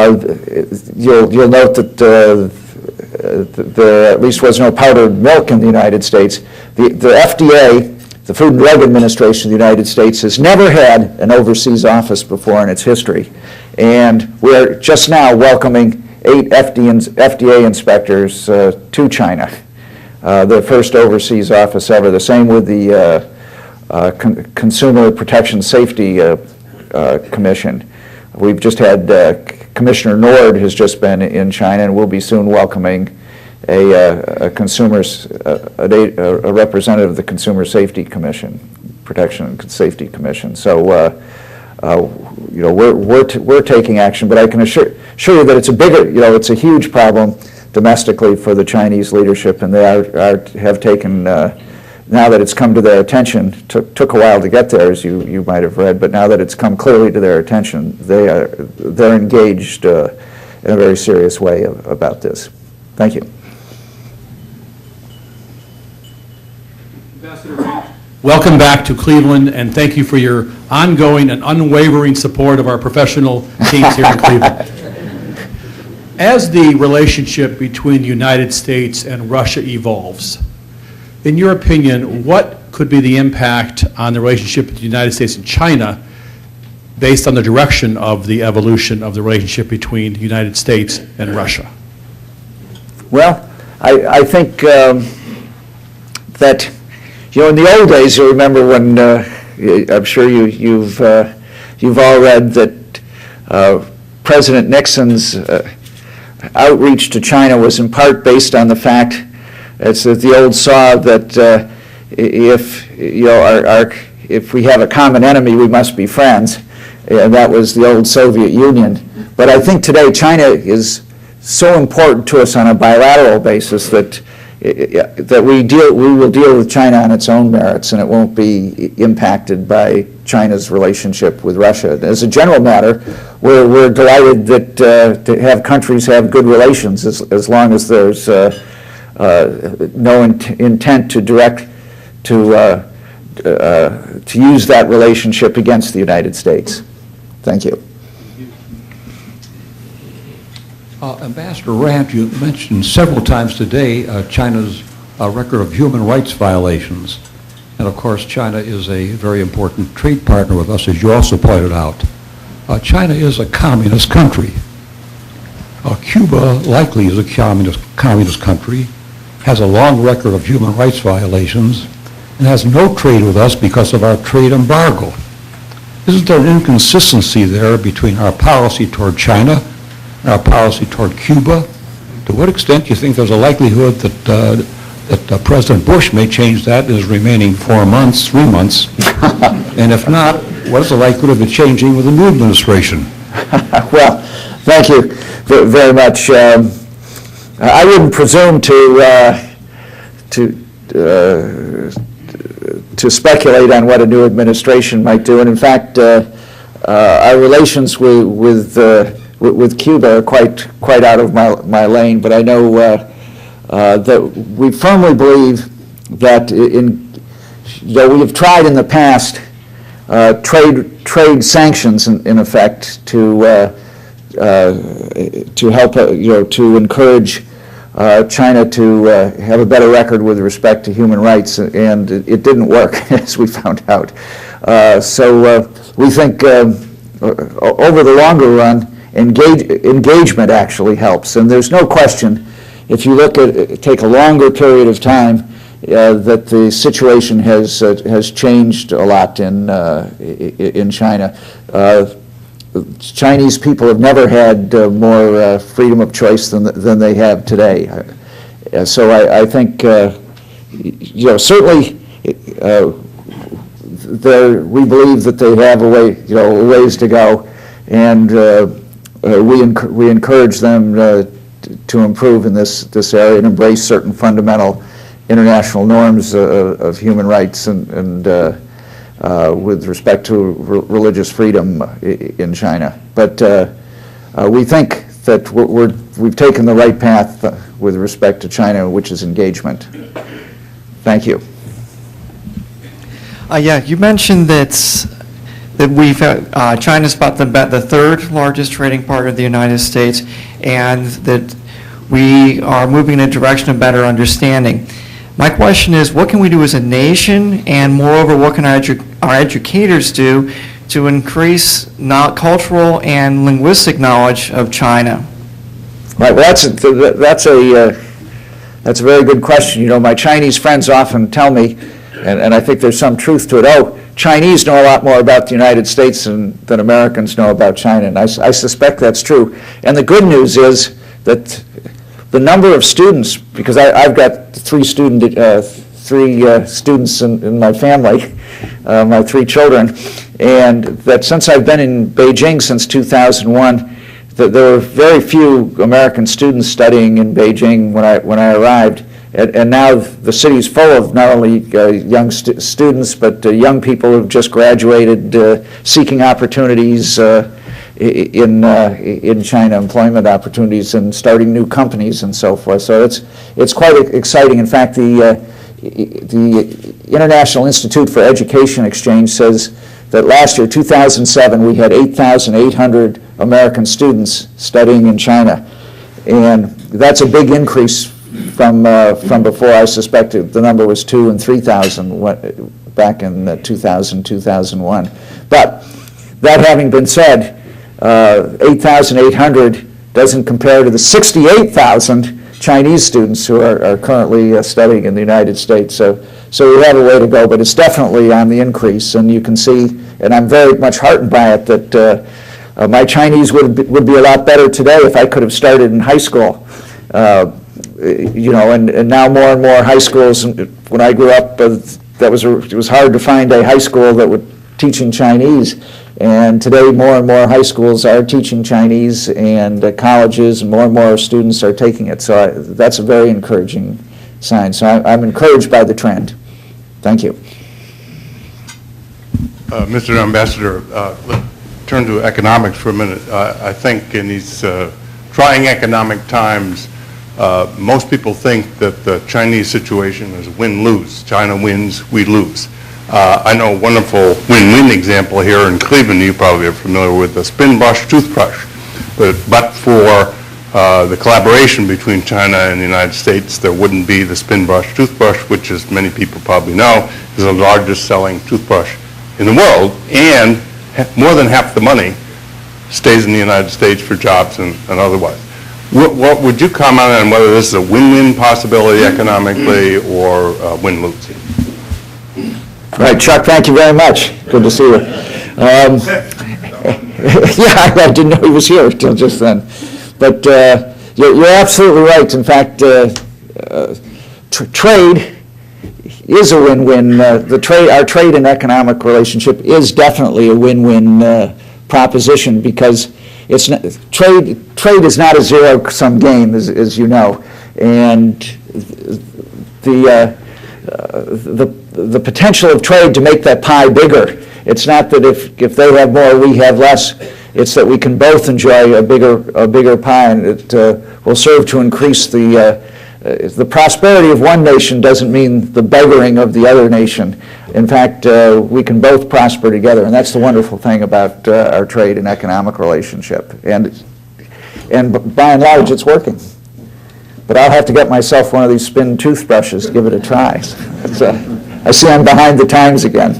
You'll note that there at least was no powdered milk in the United States. The FDA, the Food and Drug Administration of the United States, has never had an overseas office before in its history. And we're just now welcoming 8 FDA inspectors to China, the first overseas office ever. The same with the Consumer Protection Safety Commission. We've just had Commissioner Nord has just been in China, and we'll be soon welcoming a representative of the Consumer Safety Commission, Protection and Safety Commission. So, we're taking action, but I can assure you that it's a bigger, it's a huge problem domestically for the Chinese leadership, and they have taken. Now that it's come to their attention, took a while to get there, as you might have read, but now that it's come clearly to their attention, they're engaged in a very serious way about this. Thank you. Ambassador Randt, welcome back to Cleveland, and thank you for your ongoing and unwavering support of our professional teams here in Cleveland. As the relationship between the United States and Russia evolves, in your opinion, what could be the impact on the relationship between the United States and China based on the direction of the evolution of the relationship between the United States and Russia? Well, I think that, in the old days, you remember when, I'm sure you've all read that President Nixon's outreach to China was in part based on the fact it's the old saw that if we have a common enemy, we must be friends, and that was the old Soviet Union. But I think today China is so important to us on a bilateral basis that we will deal with China on its own merits, and it won't be impacted by China's relationship with Russia. As a general matter, we're delighted that to have countries have good relations as long as there's no intent to use that relationship against the United States. Thank you. Ambassador Randt, you mentioned several times today China's record of human rights violations. And of course, China is a very important trade partner with us, as you also pointed out. China is a communist country. Cuba likely is a communist country, has a long record of human rights violations, and has no trade with us because of our trade embargo. Isn't there an inconsistency there between our policy toward China and our policy toward Cuba? To what extent do you think there's a likelihood that President Bush may change that in his remaining 3 months? And if not, what is the likelihood of it changing with the new administration? Well, thank you very much. I wouldn't presume to speculate on what a new administration might do, and in fact, our relations with Cuba are quite out of my lane. But I know that we firmly believe that we have tried in the past trade sanctions in effect to help to encourage China to have a better record with respect to human rights, and it didn't work, as we found out. So we think over the longer run, engagement actually helps, and there's no question. If you take a longer period of time, that the situation has changed a lot in China. Chinese people have never had more freedom of choice than they have today. So I think, certainly, we believe that they have a ways to go, and we encourage them to improve in this area and embrace certain fundamental international norms of human rights and with respect to religious freedom in China. But we think that we've taken the right path with respect to China, which is engagement. Thank you. Yeah, you mentioned that that China's about the third largest trading partner of the United States, and that we are moving in a direction of better understanding. My question is, what can we do as a nation, and moreover, what can our educators do to increase cultural and linguistic knowledge of China? Right, well, that's a very good question. You know, my Chinese friends often tell me, and I think there's some truth to it, oh, Chinese know a lot more about the United States than Americans know about China, and I suspect that's true. And the good news is that the number of students, because I've got three students in my family, my three children, and that since I've been in Beijing since 2001, that there were very few American students studying in Beijing when I arrived, and now the city's full of not only young students, but young people who've just graduated seeking opportunities in China, employment opportunities, and starting new companies and so forth. So it's quite exciting. In fact, the International Institute for Education Exchange says that last year, 2007, we had 8,800 American students studying in China, and that's a big increase from before. I suspected the number was 2,000 and 3,000 back in 2000, 2001. But that having been said, 8,800 doesn't compare to the 68,000 Chinese students who are currently studying in the United States. So we have a way to go, but it's definitely on the increase, and you can see, and I'm very much heartened by it, that my Chinese would be a lot better today if I could have started in high school. You know, and now more and more high schools, when I grew up, it was hard to find a high school that would teaching Chinese. And today, more and more high schools are teaching Chinese, and colleges, and more students are taking it. So that's a very encouraging sign. So I'm encouraged by the trend. Thank you. Mr. Ambassador, let's turn to economics for a minute. I think in these trying economic times, most people think that the Chinese situation is win-lose. China wins, we lose. I know a wonderful win-win example here in Cleveland. You probably are familiar with the spin brush toothbrush. But for the collaboration between China and the United States, there wouldn't be the spin brush toothbrush, which, as many people probably know, is the largest selling toothbrush in the world, and more than half the money stays in the United States for jobs and otherwise. What would you comment on whether this is a win-win possibility economically or win-lose? Right, Chuck, thank you very much. Good to see you. Yeah, I didn't know he was here until just then. But you're absolutely right. In fact, trade is a win-win. Our trade and economic relationship is definitely a win-win proposition, because trade is not a zero-sum game, as you know, and the potential of trade to make that pie bigger. It's not that if they have more, we have less. It's that we can both enjoy a bigger pie, and it will serve to increase the prosperity of one nation. Doesn't mean the beggaring of the other nation. In fact, we can both prosper together, and that's the wonderful thing about our trade and economic relationship. And by and large, it's working. But I'll have to get myself one of these spin toothbrushes to give it a try. I see I'm behind the times again.